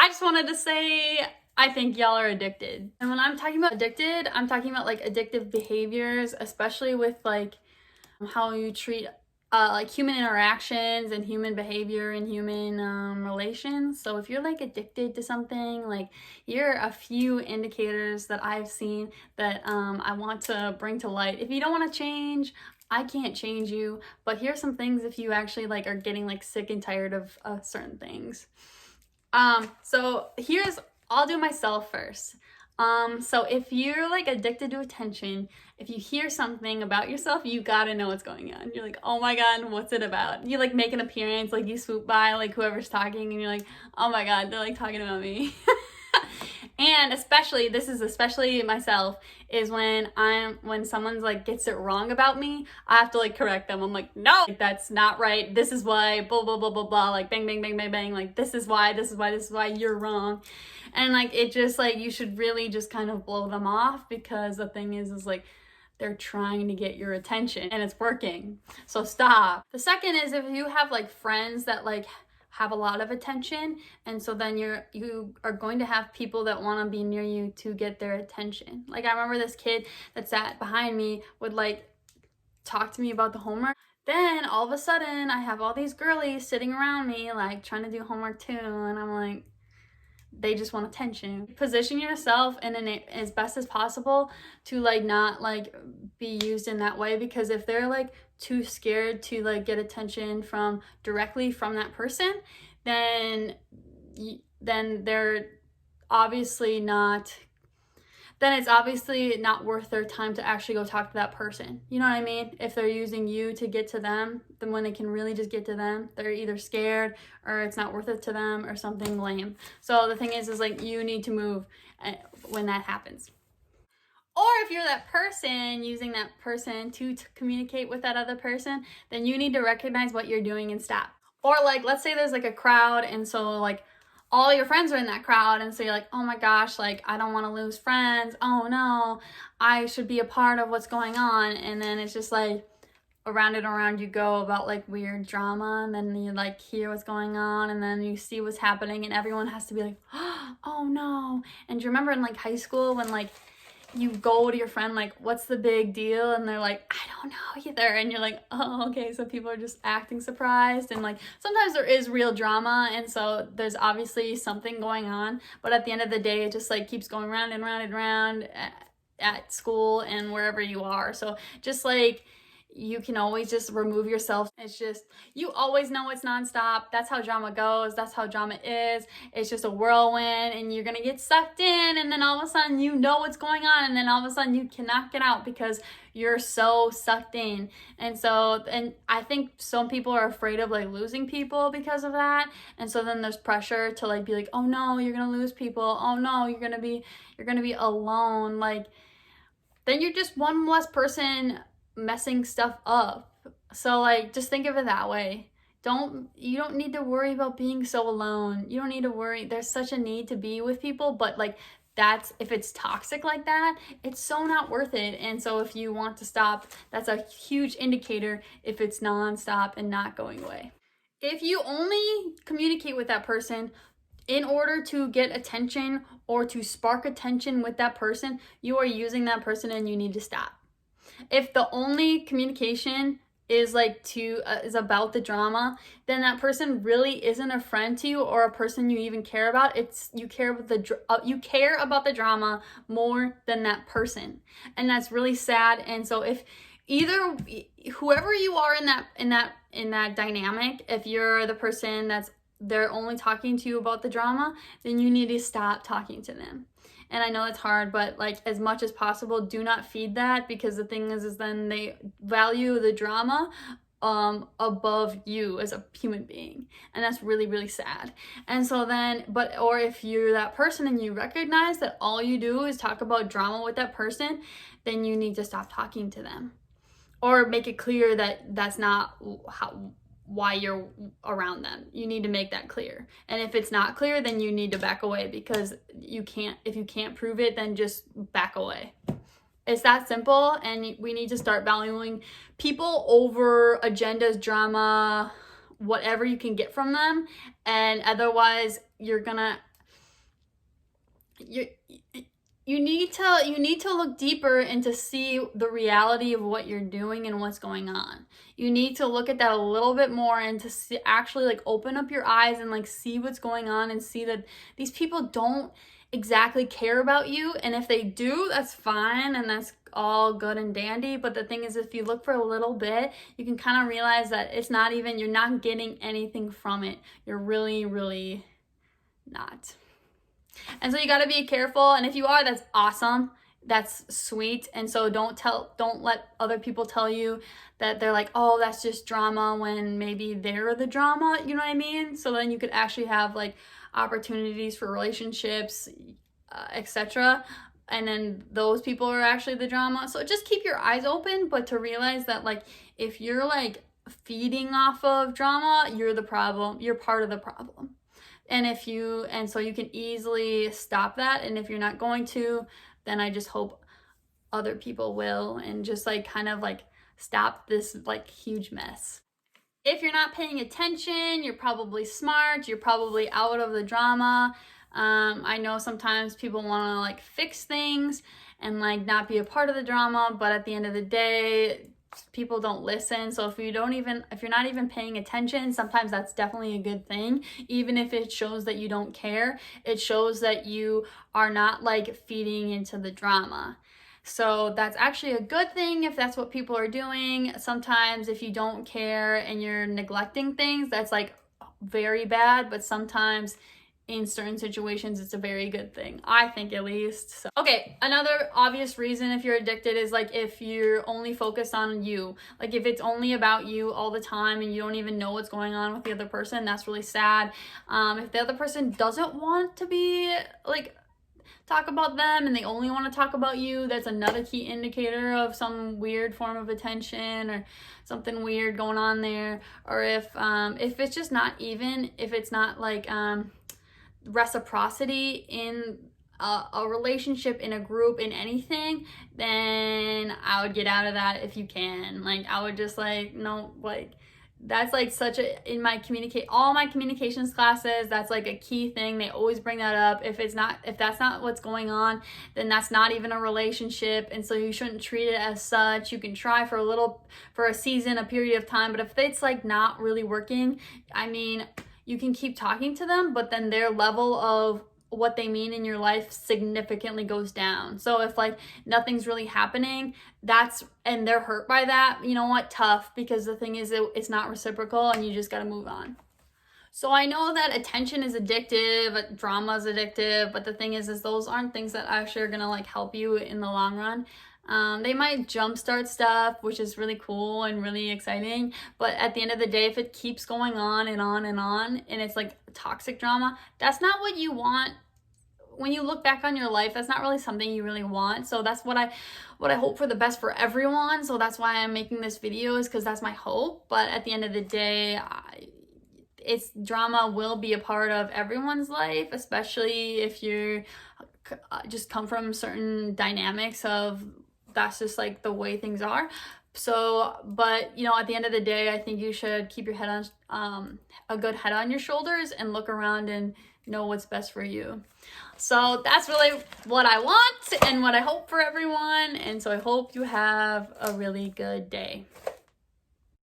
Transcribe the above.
I just wanted to say I think y'all are addicted. And when I'm talking about addicted, I'm talking about like addictive behaviors, especially with like how you treat like human interactions and human behavior and human relations. So if you're like addicted to something, like here are a few indicators that I've seen that I want to bring to light. If you don't want to change, I can't change you, but here's some things if you actually like are getting like sick and tired of certain things. So here's, I'll do myself first. So if you're like addicted to attention, if you hear something about yourself, you gotta know what's going on. You're like, oh my God, what's it about? You like make an appearance, like you swoop by like whoever's talking and you're like, oh my God, they're like talking about me. And especially, this is especially myself, is when someone's like gets it wrong about me, I have to like correct them. I'm like, no, that's not right. This is why, blah, blah, blah, blah, blah, like bang, bang, bang, bang, bang, like this is why you're wrong. And like, it just like, you should really just kind of blow them off, because the thing is like, they're trying to get your attention and it's working. So stop. The second is if you have like friends that like have a lot of attention, and so then you are going to have people that want to be near you to get their attention. Like I remember this kid that sat behind me would like talk to me about the homework. Then all of a sudden I have all these girlies sitting around me like trying to do homework too, and I'm like, they just want attention. Position yourself in as best as possible to like not like be used in that way, because if they're like too scared to like get attention from directly from that person, then they're obviously not, then it's obviously not worth their time to actually go talk to that person. You know what I mean? If they're using you to get to them, then when they can really just get to them, they're either scared or it's not worth it to them or something lame. So the thing is like you need to move when that happens. Or if you're that person using that person to communicate with that other person, then you need to recognize what you're doing and stop. Or like, let's say there's like a crowd, and so like all your friends are in that crowd, and so you're like, oh my gosh, like I don't want to lose friends. Oh no, I should be a part of what's going on. And then it's just like around and around you go about like weird drama, and then you like hear what's going on, and then you see what's happening, and everyone has to be like, oh no. And do you remember in like high school when like you go to your friend like, what's the big deal? And they're like, I don't know either. And you're like, oh, okay. So people are just acting surprised. And like, sometimes there is real drama. And so there's obviously something going on. But at the end of the day, it just like keeps going round and round and round at school and wherever you are. So just like, you can always just remove yourself. It's just, you always know it's nonstop. That's how drama goes. That's how drama is. It's just a whirlwind, and you're going to get sucked in, and then all of a sudden you know what's going on, and then all of a sudden you cannot get out because you're so sucked in. And so, and I think some people are afraid of like losing people because of that. And so then there's pressure to like be like, oh no, you're going to lose people. Oh no, you're going to be alone. Like, then you're just one less person messing stuff up. So like, just think of it that way. You don't need to worry about being so alone. You don't need to worry. There's such a need to be with people, but like that's, if it's toxic like that, it's so not worth it. And so if you want to stop, that's a huge indicator if it's nonstop and not going away. If you only communicate with that person in order to get attention or to spark attention with that person, you are using that person and you need to stop. If the only communication is like is about the drama, then that person really isn't a friend to you or a person you even care about. You care about the drama more than that person, and that's really sad. And so if either whoever you are in that dynamic, if you're the person they're only talking to you about the drama, then you need to stop talking to them. And I know it's hard, but like as much as possible, do not feed that, because the thing is then they value the drama above you as a human being. And that's really, really sad. And so then, or if you're that person and you recognize that all you do is talk about drama with that person, then you need to stop talking to them. Or make it clear that that's not why you're around them. You need to make that clear. And if it's not clear, then you need to back away, because if you can't prove it, then just back away. It's that simple, and we need to start valuing people over agendas, drama, whatever you can get from them. And otherwise you're gonna you need to look deeper and to see the reality of what you're doing and what's going on. You need to look at that a little bit more and to see, actually like open up your eyes and like see what's going on and see that these people don't exactly care about you, and if they do, that's fine and that's all good and dandy. But the thing is, if you look for a little bit, you can kind of realize that it's not even, you're not getting anything from it. You're really not. And so you got to be careful, and if you are, that's awesome, that's sweet. And so don't let other people tell you that they're like, oh, that's just drama, when maybe they're the drama, you know what I mean? So then you could actually have like opportunities for relationships, etc., and then those people are actually the drama. So just keep your eyes open, but to realize that like if you're like feeding off of drama, you're the problem, you're part of the problem. And so you can easily stop that. And if you're not going to, then I just hope other people will, and just like kind of like stop this like huge mess. If you're not paying attention, you're probably smart, you're probably out of the drama. I know sometimes people want to like fix things and like not be a part of the drama, but at the end of the day, people don't listen. So if you're not even paying attention, sometimes that's definitely a good thing. Even if it shows that you don't care, it shows that you are not like feeding into the drama. So that's actually a good thing if that's what people are doing. Sometimes if you don't care and you're neglecting things, that's like very bad, but sometimes in certain situations it's a very good thing, I think, at least. So okay, another obvious reason if you're addicted is like if you're only focused on you, like if it's only about you all the time and you don't even know what's going on with the other person, that's really sad. If the other person doesn't want to be like talk about them and they only want to talk about you, that's another key indicator of some weird form of attention or something weird going on there. Or if it's just not even, if it's not like reciprocity in a relationship, in a group, in anything, then I would get out of that if you can. Like I would just like, no, like that's like such a, in my all my communications classes, that's like a key thing. They always bring that up. If that's not what's going on, then that's not even a relationship, and so you shouldn't treat it as such. You can try for a season, a period of time, but if it's like not really working, I mean, you can keep talking to them, but then their level of what they mean in your life significantly goes down. So if like nothing's really happening, and they're hurt by that, you know what, tough, because the thing is it's not reciprocal and you just got to move on. So I know that attention is addictive, drama is addictive, but the thing is those aren't things that actually are gonna like help you in the long run. They might jumpstart stuff, which is really cool and really exciting, but at the end of the day, if it keeps going on and on and on, and it's like toxic drama, that's not what you want. When you look back on your life, that's not really something you really want. So that's what I hope for the best for everyone. So that's why I'm making this video, is because that's my hope. But at the end of the day, drama will be a part of everyone's life, especially if you just come from certain dynamics of that's just like the way things are. So, but you know, at the end of the day, I think you should keep your head on, a good head on your shoulders, and look around and know what's best for you. So that's really what I want and what I hope for everyone. And so I hope you have a really good day.